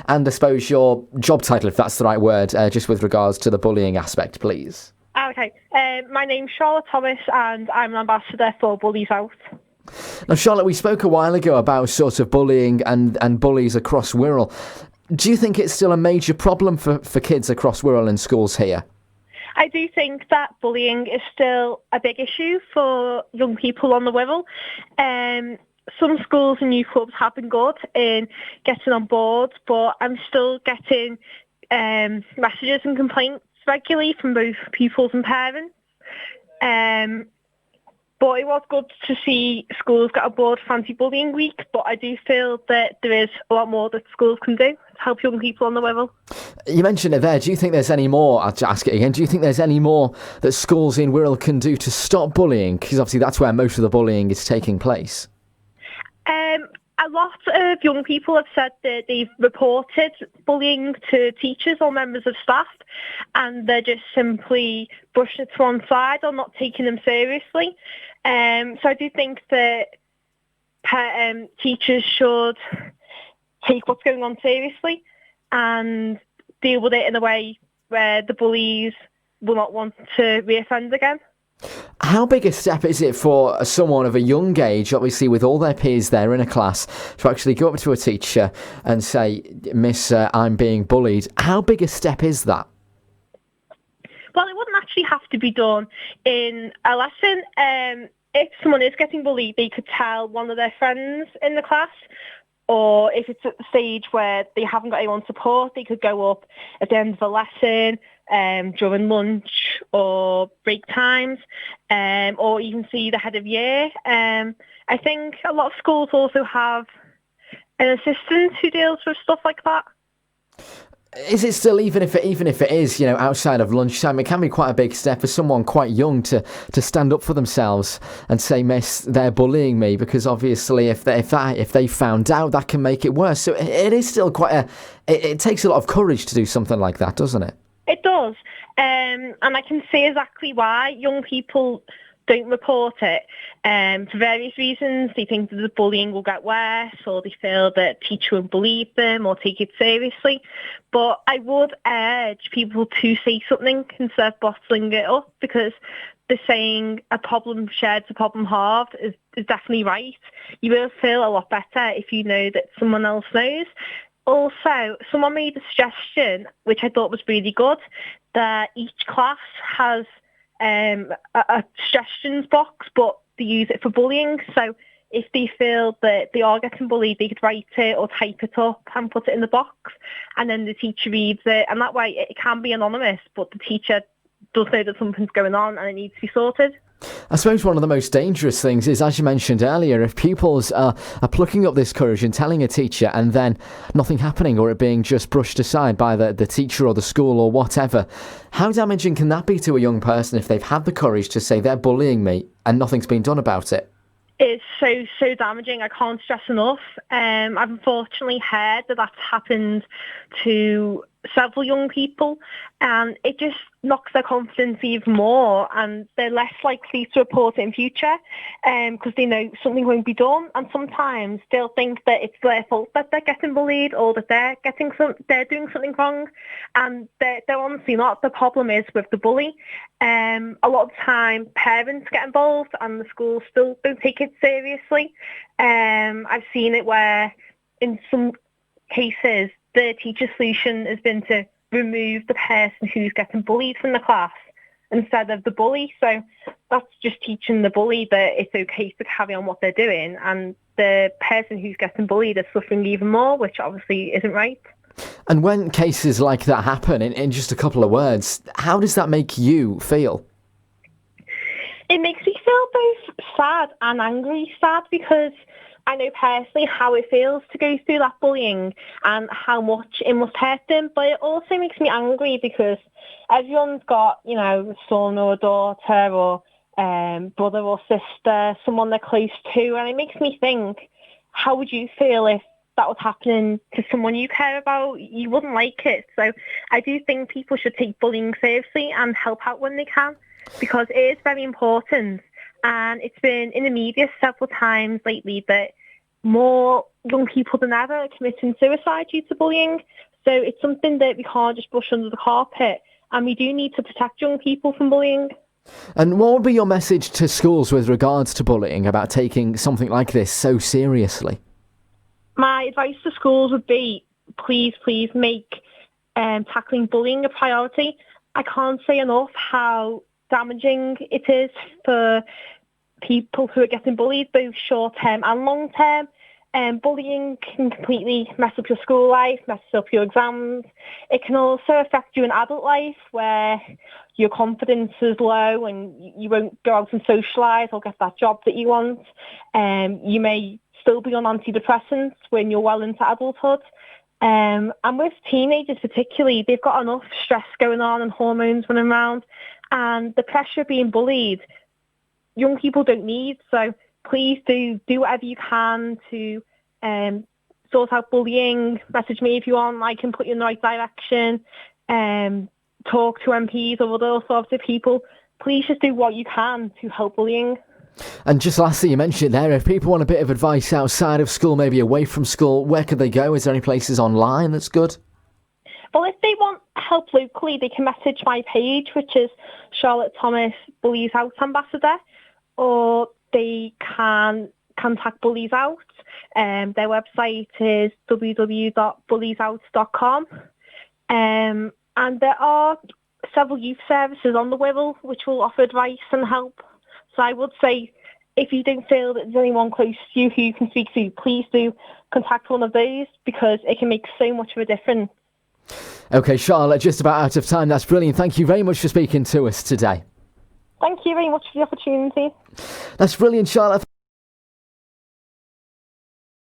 and I suppose your job title, if that's the right word, just with regards to the bullying aspect, please. Okay, my name's Charlotte Thomas and I'm an ambassador for BulliesOut. Now, Charlotte, we spoke a while ago about sort of bullying and bullies across Wirral. Do you think it's still a major problem for kids across Wirral in schools here? I do think that bullying is still a big issue for young people on the Wirral. Some schools and youth clubs have been good in getting on board, but I'm still getting messages and complaints regularly from both pupils and parents. But it was good to see schools get on board for Anti-Bullying Week, but I do feel that there is a lot more that schools can do to help young people on the Wirral. You mentioned it there. Do you think there's any more, I'll ask it again, do you think there's any more that schools in Wirral can do to stop bullying? Because obviously that's where most of the bullying is taking place. A lot of young people have said that they've reported bullying to teachers or members of staff and they're just simply brushing it to one side or not taking them seriously. So I do think that teachers should take what's going on seriously and deal with it in a way where the bullies will not want to reoffend again. How big a step is it for someone of a young age, obviously with all their peers there in a class, to actually go up to a teacher and say, Miss, I'm being bullied? How big a step is that? Well, it wouldn't actually have to be done in a lesson. If someone is getting bullied, they could tell one of their friends in the class, or if it's at the stage where they haven't got anyone support, they could go up at the end of a lesson, during lunch or break times, or even see the head of year. I think a lot of schools also have an assistant who deals with stuff like that. Is it still, even if it is, outside of lunchtime, it can be quite a big step for someone quite young to stand up for themselves and say, Miss, they're bullying me, because obviously if they found out, that can make it worse. So it is still quite it takes a lot of courage to do something like that, doesn't it? It does, and I can see exactly why young people don't report it for various reasons. They think that the bullying will get worse, or they feel that a teacher won't believe them or take it seriously. But I would urge people to say something instead of bottling it up, because the saying a problem shared is a problem halved is definitely right. You will feel a lot better if you know that someone else knows. Also, someone made a suggestion, which I thought was really good, that each class has a suggestions box, but they use it for bullying. So if they feel that they are getting bullied, they could write it or type it up and put it in the box, and then the teacher reads it. And that way it can be anonymous, but the teacher does know that something's going on and it needs to be sorted. I suppose one of the most dangerous things is, as you mentioned earlier, if pupils are plucking up this courage and telling a teacher and then nothing happening, or it being just brushed aside by the teacher or the school or whatever, how damaging can that be to a young person if they've had the courage to say they're bullying me and nothing's been done about it? It's so damaging. I can't stress enough. I've unfortunately heard that that's happened to several young people, and it just knocks their confidence even more, and they're less likely to report it in future because they know something won't be done. And sometimes they'll think that it's their fault that they're getting bullied, or that they're doing something wrong, and they're honestly not. The problem is with the bully. A lot of the time parents get involved and the schools still don't take it seriously. I've seen it where in some cases the teacher's solution has been to remove the person who's getting bullied from the class instead of the bully. So that's just teaching the bully that it's okay to carry on what they're doing, and the person who's getting bullied is suffering even more, which obviously isn't right. And when cases like that happen, in just a couple of words, how does that make you feel? It makes me feel both sad and angry. Sad because I know personally how it feels to go through that bullying and how much it must hurt them, but it also makes me angry because everyone's got, a son or a daughter or brother or sister, someone they're close to, and it makes me think, how would you feel if that was happening to someone you care about? You wouldn't like it. So I do think people should take bullying seriously and help out when they can, because it is very important. And it's been in the media several times lately that more young people than ever are committing suicide due to bullying. So it's something that we can't just brush under the carpet, and we do need to protect young people from bullying. And what would be your message to schools with regards to bullying, about taking something like this so seriously? My advice to schools would be, please make tackling bullying a priority. I can't say enough how damaging it is for people who are getting bullied, both short-term and long-term. Bullying can completely mess up your school life, mess up your exams. It can also affect you in adult life, where your confidence is low and you won't go out and socialise or get that job that you want. You may still be on antidepressants when you're well into adulthood. And with teenagers particularly, they've got enough stress going on and hormones running around, and the pressure of being bullied, young people don't need. So please do whatever you can to sort out bullying. Message me if you want. I can put you in the right direction. Talk to MPs or other sorts of people. Please just do what you can to help bullying. And just lastly, you mentioned there, if people want a bit of advice outside of school, maybe away from school, where could they go? Is there any places online that's good? Well, if they want help locally, they can message my page, which is Charlotte Thomas BulliesOut Ambassador, or they can contact BulliesOut. Their website is www.bulliesout.com. And there are several youth services on the Wirral which will offer advice and help. So I would say, if you don't feel that there's anyone close to you who you can speak to, please do contact one of those, because it can make so much of a difference. OK, Charlotte, just about out of time. That's brilliant. Thank you very much for speaking to us today. Thank you very much for the opportunity. That's brilliant, Charlotte.